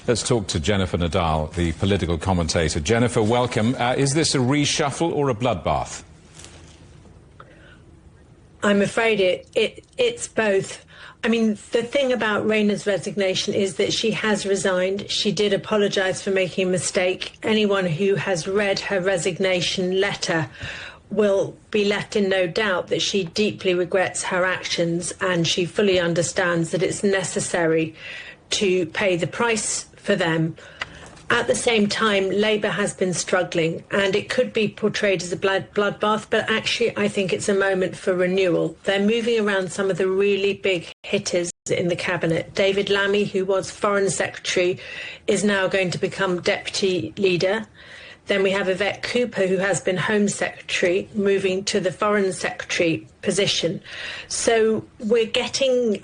Let's talk to Jennifer Nadal, the political commentator. Jennifer, welcome. Is this a reshuffle or a bloodbath? I'm afraid it's both. I mean, the thing about Rayna's resignation is that she has resigned. She did apologise for making a mistake. Anyone who has read her resignation letter will be left in no doubt that she deeply regrets her actions, and she fully understands that it's necessary to pay the price for them. At the same time, Labour has been struggling, and it could be portrayed as a bloodbath, but actually I think it's a moment for renewal. They're moving around some of the really big hitters in the cabinet. David Lammy, who was Foreign Secretary, is now going to become Deputy Leader. Then we have Yvette Cooper, who has been Home Secretary, moving to the Foreign Secretary position. So we're getting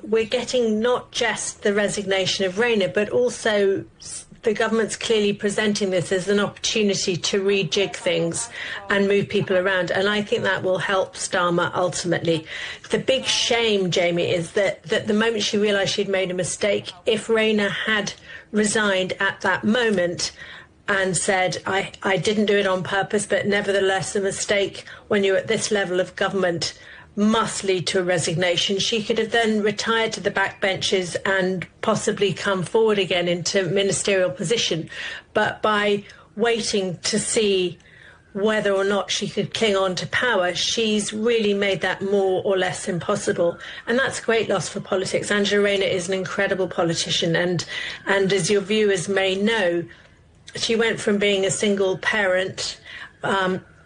not just the resignation of Rayna, but also the government's clearly presenting this as an opportunity to rejig things and move people around. And I think that will help Starmer ultimately. The big shame, Jamie, is that the moment she realised she'd made a mistake, if Rayna had resigned at that moment and said, I didn't do it on purpose, but nevertheless a mistake when you're at this level of government must lead to a resignation, she could have then retired to the backbenches and possibly come forward again into ministerial position. But by waiting to see whether or not she could cling on to power, she's really made that more or less impossible. And that's a great loss for politics. Angela Rayner is an incredible politician, and as your viewers may know, she went from being a single parent,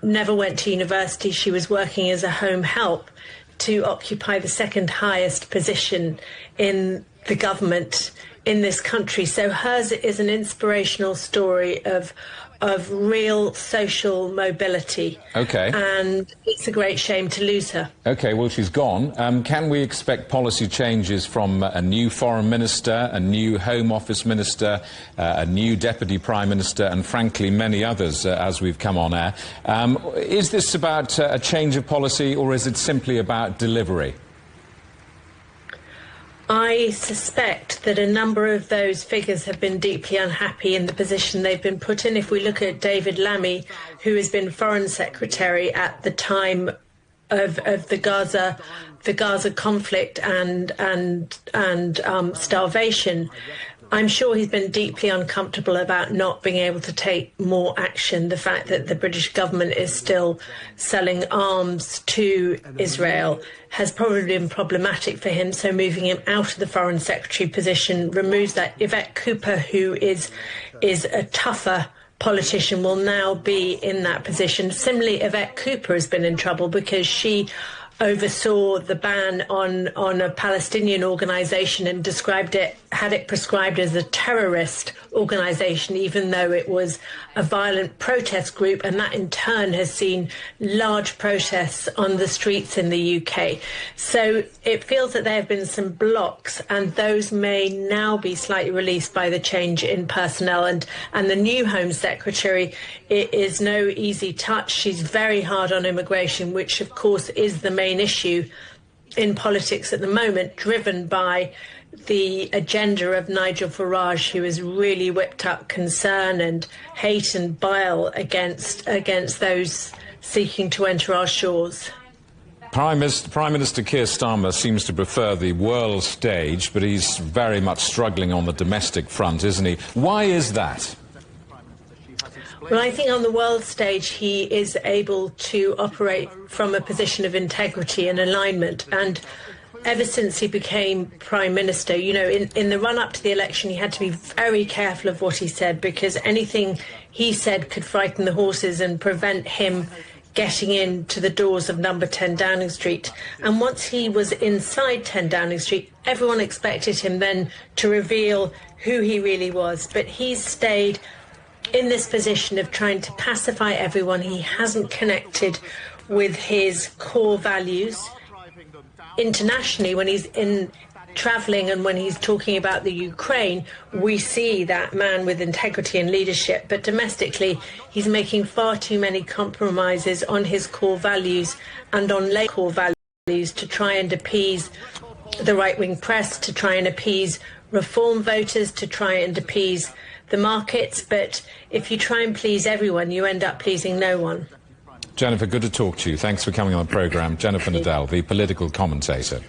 never went to university, she was working as a home help, to occupy the second highest position in the government in this country. So hers is an inspirational story of real social mobility. Okay. And it's a great shame to lose her. Okay, well, she's gone. Can we expect policy changes from a new foreign minister, a new Home Office minister, a new deputy prime minister, and frankly many others as we've come on air? Is this about a change of policy, or is it simply about delivery? I suspect that a number of those figures have been deeply unhappy in the position they've been put in. If we look at David Lammy, who has been Foreign Secretary at the time of the Gaza conflict and starvation, I'm sure he's been deeply uncomfortable about not being able to take more action. The fact that the British government is still selling arms to Israel has probably been problematic for him, so moving him out of the Foreign Secretary position removes that. Yvette Cooper, who is a tougher politician, will now be in that position. Similarly, Yvette Cooper has been in trouble because she oversaw the ban on a Palestinian organisation and had it prescribed as a terrorist organisation, even though it was a violent protest group, and that in turn has seen large protests on the streets in the UK. So it feels that there have been some blocks, and those may now be slightly released by the change in personnel. And the new Home Secretary, it is no easy touch. She's very hard on immigration, which of course is the main issue in politics at the moment, driven by the agenda of Nigel Farage, who has really whipped up concern and hate and bile against those seeking to enter our shores. Prime Minister Keir Starmer seems to prefer the world stage, but he's very much struggling on the domestic front, isn't he? Why is that? Well, I think on the world stage he is able to operate from a position of integrity and alignment. And ever since he became Prime Minister, you know, in the run-up to the election, he had to be very careful of what he said, because anything he said could frighten the horses and prevent him getting into the doors of number 10 Downing Street. And once he was inside 10 Downing Street, everyone expected him then to reveal who he really was. But he's stayed in this position of trying to pacify everyone. He hasn't connected with his core values. Internationally, when he's travelling and when he's talking about the Ukraine, we see that man with integrity and leadership. But domestically, he's making far too many compromises on his core values and on core values to try and appease the right-wing press to try and appease reform voters, to try and appease the markets. But if you try and please everyone, you end up pleasing no one. Jennifer, good to talk to you. Thanks for coming on the programme. Jennifer Nadal, the political commentator.